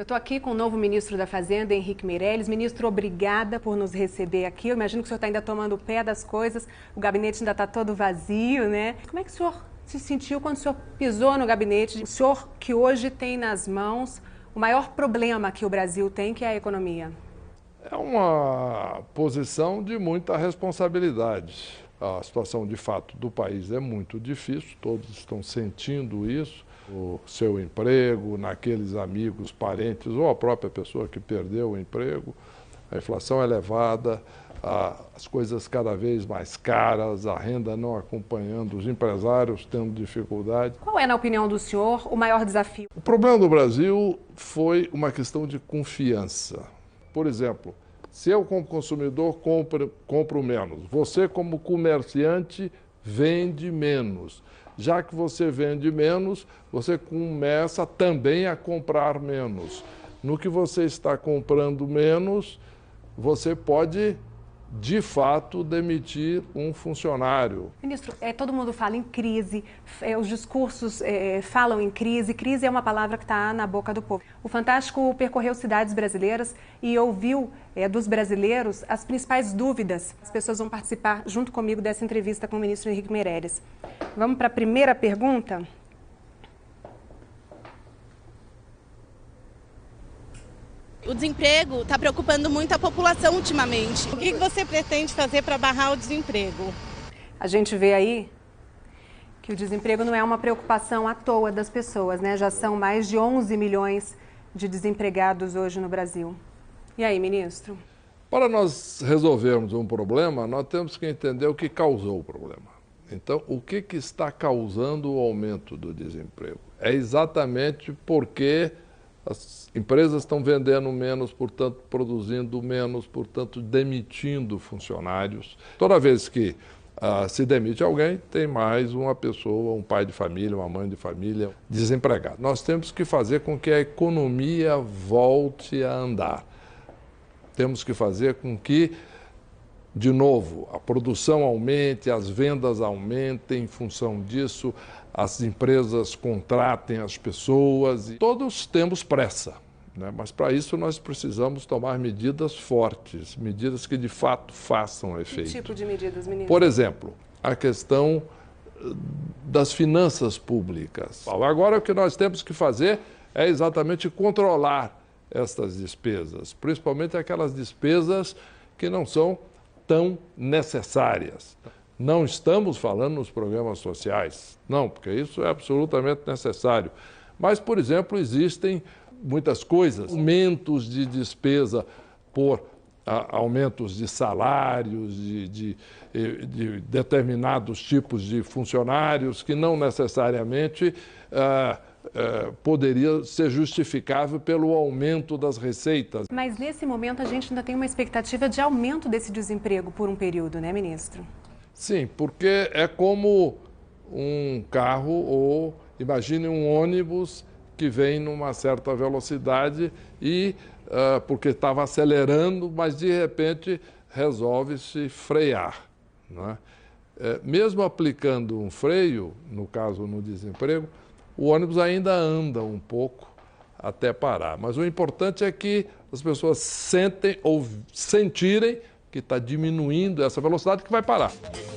Eu estou aqui com o novo ministro da Fazenda, Henrique Meirelles. Ministro, obrigada por nos receber aqui. Eu imagino que o senhor está ainda tomando o pé das coisas, o gabinete ainda está todo vazio, né? Como é que o senhor se sentiu quando o senhor pisou no gabinete? O senhor que hoje tem nas mãos o maior problema que o Brasil tem, que é a economia. É uma posição de muita responsabilidade. A situação, de fato, do país é muito difícil, todos estão sentindo isso. O seu emprego, naqueles amigos, parentes ou a própria pessoa que perdeu o emprego. A inflação é elevada, as coisas cada vez mais caras, a renda não acompanhando, os empresários tendo dificuldade. Qual é, na opinião do senhor, o maior desafio? O problema do Brasil foi uma questão de confiança. Por exemplo, se eu como consumidor compro menos, você como comerciante vende menos. Já que você vende menos, você começa também a comprar menos. No que você está comprando menos, você pode, de fato, demitir um funcionário. Ministro, todo mundo fala em crise, os discursos falam em crise. Crise é uma palavra que está na boca do povo. O Fantástico percorreu cidades brasileiras e ouviu dos brasileiros as principais dúvidas. As pessoas vão participar junto comigo dessa entrevista com o ministro Henrique Meirelles. Vamos para a primeira pergunta? O desemprego está preocupando muito a população ultimamente. O que você pretende fazer para barrar o desemprego? A gente vê aí que o desemprego não é uma preocupação à toa das pessoas, né? Já são mais de 11 milhões de desempregados hoje no Brasil. E aí, ministro? Para nós resolvermos um problema, nós temos que entender o que causou o problema. Então, o que está causando o aumento do desemprego? É exatamente porque as empresas estão vendendo menos, portanto, produzindo menos, portanto, demitindo funcionários. Toda vez que se demite alguém, tem mais uma pessoa, um pai de família, uma mãe de família desempregado. Nós temos que fazer com que a economia volte a andar. Temos que fazer com que, de novo, a produção aumente, as vendas aumentem, em função disso, as empresas contratem as pessoas. Todos temos pressa, né? Mas para isso nós precisamos tomar medidas fortes, medidas que de fato façam efeito. Que tipo de medidas, ministro? Por exemplo, a questão das finanças públicas. Agora o que nós temos que fazer é exatamente controlar estas despesas, principalmente aquelas despesas que não são tão necessárias. Não estamos falando nos programas sociais, não, porque isso é absolutamente necessário. Mas, por exemplo, existem muitas coisas, aumentos de despesa por aumentos de salários, de determinados tipos de funcionários que não necessariamente poderia ser justificável pelo aumento das receitas. Mas nesse momento a gente ainda tem uma expectativa de aumento desse desemprego por um período, né, ministro? Sim, porque é como um carro ou, imagine, um ônibus que vem numa certa velocidade e, porque estava acelerando, mas de repente resolve-se frear, não é? Mesmo aplicando um freio, no caso no desemprego, o ônibus ainda anda um pouco até parar. Mas o importante é que as pessoas sentem ou sentirem que está diminuindo essa velocidade que vai parar.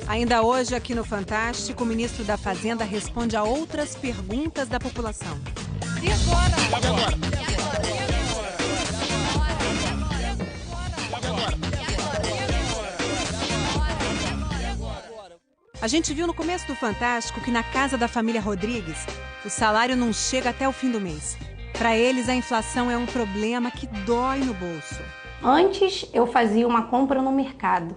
Ainda hoje, aqui no Fantástico, o ministro da Fazenda responde a outras perguntas da população. E agora? A gente viu no começo do Fantástico que na casa da família Rodrigues, o salário não chega até o fim do mês. Para eles, a inflação é um problema que dói no bolso. Antes eu fazia uma compra no mercado,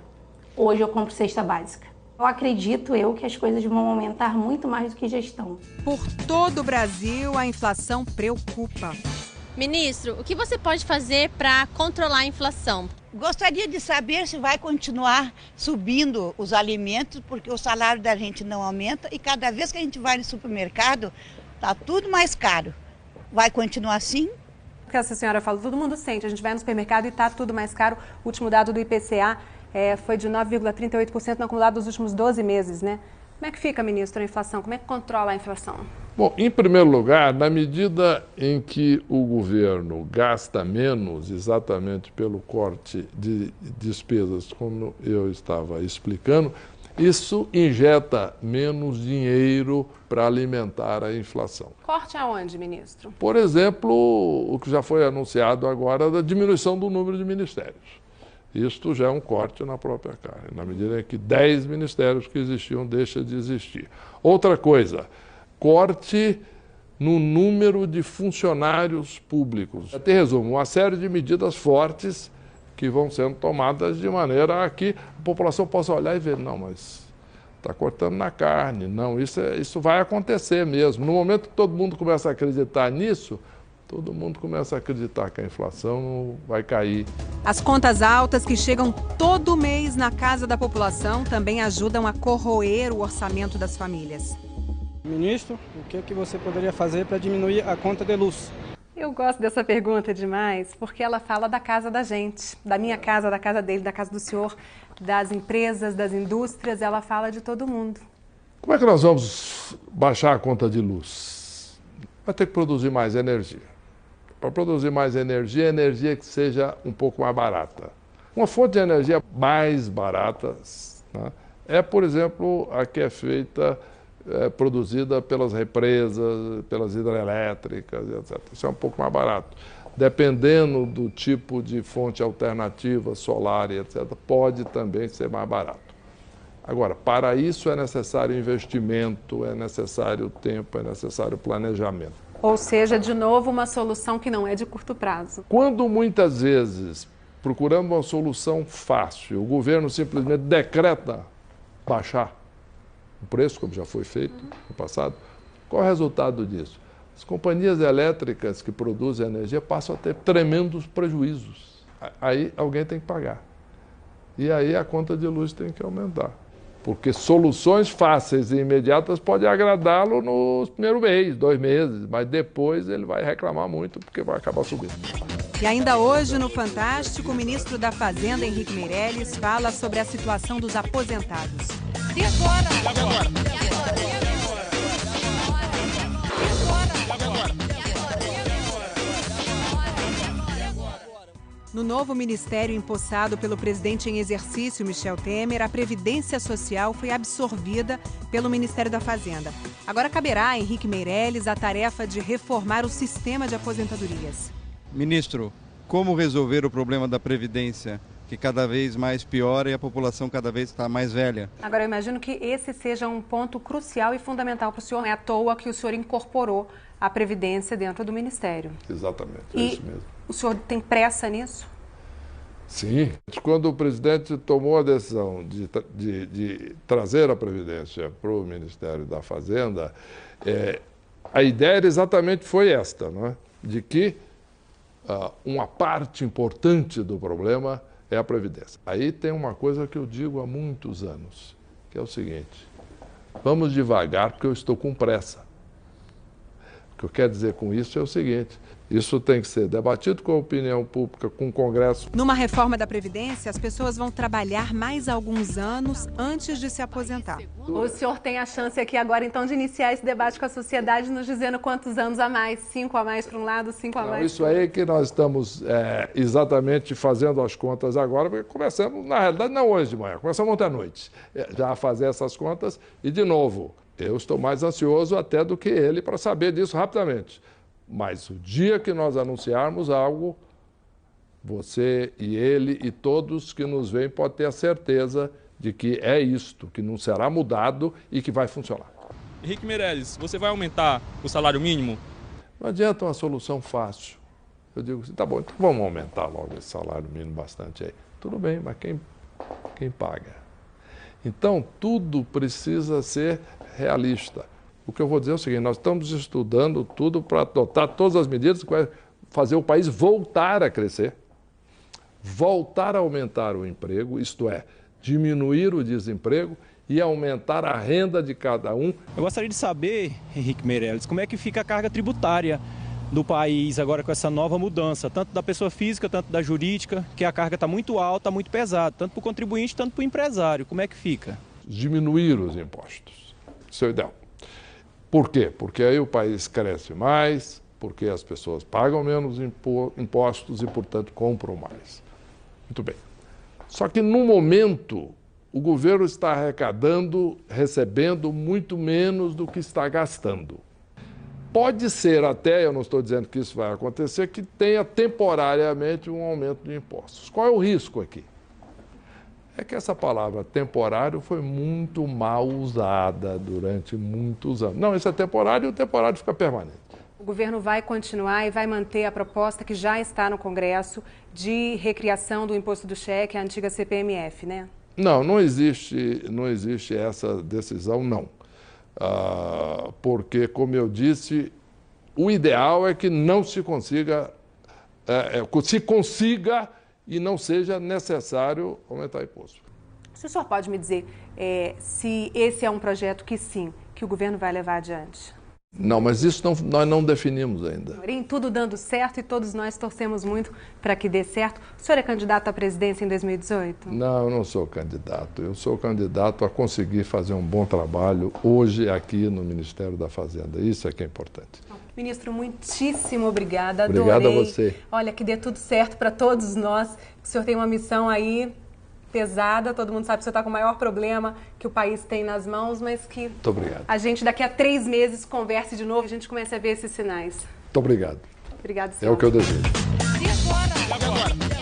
hoje eu compro cesta básica. Eu acredito que as coisas vão aumentar muito mais do que já estão. Por todo o Brasil, a inflação preocupa. Ministro, o que você pode fazer para controlar a inflação? Gostaria de saber se vai continuar subindo os alimentos, porque o salário da gente não aumenta e cada vez que a gente vai no supermercado, está tudo mais caro. Vai continuar assim? O que essa senhora falou, todo mundo sente. A gente vai no supermercado e está tudo mais caro. O último dado do IPCA foi de 9,38% no acumulado dos últimos 12 meses, né? Como é que fica, ministro, a inflação? Como é que controla a inflação? Bom, em primeiro lugar, na medida em que o governo gasta menos, exatamente pelo corte de despesas, como eu estava explicando, isso injeta menos dinheiro para alimentar a inflação. Corte aonde, ministro? Por exemplo, o que já foi anunciado agora da diminuição do número de ministérios. Isto já é um corte na própria carne, na medida em que 10 ministérios que existiam deixam de existir. Outra coisa, corte no número de funcionários públicos. Até resumo, uma série de medidas fortes que vão sendo tomadas de maneira a que a população possa olhar e ver, não, mas está cortando na carne, não, isso vai acontecer mesmo. No momento que todo mundo começa a acreditar nisso, todo mundo começa a acreditar que a inflação vai cair. As contas altas que chegam todo mês na casa da população também ajudam a corroer o orçamento das famílias. Ministro, o que você poderia fazer para diminuir a conta de luz? Eu gosto dessa pergunta demais, porque ela fala da casa da gente, da minha casa, da casa dele, da casa do senhor, das empresas, das indústrias, ela fala de todo mundo. Como é que nós vamos baixar a conta de luz? Vai ter que produzir mais energia. Para produzir mais energia, energia que seja um pouco mais barata. Uma fonte de energia mais barata, né, é, por exemplo, a que é feita, produzida pelas represas, pelas hidrelétricas, etc. Isso é um pouco mais barato. Dependendo do tipo de fonte alternativa, solar e etc., pode também ser mais barato. Agora, para isso é necessário investimento, é necessário tempo, é necessário planejamento. Ou seja, de novo, uma solução que não é de curto prazo. Quando muitas vezes, procurando uma solução fácil, o governo simplesmente decreta baixar o preço, como já foi feito no passado, qual é o resultado disso? As companhias elétricas que produzem energia passam a ter tremendos prejuízos. Aí alguém tem que pagar. E aí a conta de luz tem que aumentar. Porque soluções fáceis e imediatas podem agradá-lo no primeiro mês, 2 meses, mas depois ele vai reclamar muito porque vai acabar subindo. E ainda hoje, no Fantástico, o ministro da Fazenda, Henrique Meirelles, fala sobre a situação dos aposentados. E agora? No novo ministério empossado pelo presidente em exercício, Michel Temer, a Previdência Social foi absorvida pelo Ministério da Fazenda. Agora caberá a Henrique Meirelles a tarefa de reformar o sistema de aposentadorias. Ministro, como resolver o problema da Previdência, que cada vez mais piora e a população cada vez está mais velha? Agora, eu imagino que esse seja um ponto crucial e fundamental para o senhor. Não é à toa que o senhor incorporou a Previdência dentro do Ministério. Exatamente, é isso mesmo. O senhor tem pressa nisso? Sim. Quando o presidente tomou a decisão de trazer a Previdência para o Ministério da Fazenda, a ideia exatamente foi esta, não é? De que uma parte importante do problema é a Previdência. Aí tem uma coisa que eu digo há muitos anos, que é o seguinte: vamos devagar porque eu estou com pressa. O que eu quero dizer com isso é o seguinte: isso tem que ser debatido com a opinião pública, com o Congresso. Numa reforma da Previdência, as pessoas vão trabalhar mais alguns anos antes de se aposentar. O senhor tem a chance aqui agora, então, de iniciar esse debate com a sociedade, nos dizendo quantos anos a mais, 5 a mais para um lado, 5 a mais. Isso aí que nós estamos exatamente fazendo as contas agora, porque começamos, na realidade, não hoje de manhã, começamos ontem à noite, já a fazer essas contas e, de novo, eu estou mais ansioso até do que ele para saber disso rapidamente. Mas o dia que nós anunciarmos algo, você e ele e todos que nos veem podem ter a certeza de que é isto, que não será mudado e que vai funcionar. Henrique Meirelles, você vai aumentar o salário mínimo? Não adianta uma solução fácil. Eu digo assim, tá bom, então vamos aumentar logo esse salário mínimo bastante aí. Tudo bem, mas quem paga? Então, tudo precisa ser realista. O que eu vou dizer é o seguinte: nós estamos estudando tudo para adotar todas as medidas que vai fazer o país voltar a crescer, voltar a aumentar o emprego, isto é, diminuir o desemprego e aumentar a renda de cada um. Eu gostaria de saber, Henrique Meirelles, como é que fica a carga tributária do país agora com essa nova mudança, tanto da pessoa física, tanto da jurídica, que a carga está muito alta, muito pesada, tanto para o contribuinte, tanto para o empresário. Como é que fica? Diminuir os impostos. Isso é o ideal. Por quê? Porque aí o país cresce mais, porque as pessoas pagam menos impostos e, portanto, compram mais. Muito bem. Só que, no momento, o governo está recebendo muito menos do que está gastando. Pode ser até, eu não estou dizendo que isso vai acontecer, que tenha temporariamente um aumento de impostos. Qual é o risco aqui? É que essa palavra temporário foi muito mal usada durante muitos anos. Não, isso é temporário e o temporário fica permanente. O governo vai continuar e vai manter a proposta que já está no Congresso de recriação do imposto do cheque, a antiga CPMF, né? Não existe essa decisão, não. Porque, como eu disse, o ideal é que não se consiga, se consiga e não seja necessário aumentar imposto. Se o senhor pode me dizer se esse é um projeto que sim, que o governo vai levar adiante? Não, mas isso nós não definimos ainda. Tudo dando certo e todos nós torcemos muito para que dê certo. O senhor é candidato à presidência em 2018? Não, eu não sou candidato. Eu sou candidato a conseguir fazer um bom trabalho hoje aqui no Ministério da Fazenda. Isso é que é importante. Ministro, muitíssimo obrigada. Adorei. Obrigado a você. Olha, que dê tudo certo para todos nós. O senhor tem uma missão aí pesada, todo mundo sabe que você está com o maior problema que o país tem nas mãos, mas que muito obrigado. A gente daqui a 3 meses converse de novo e a gente comece a ver esses sinais. Muito obrigado. Obrigado, senhor. É o que eu desejo. E agora?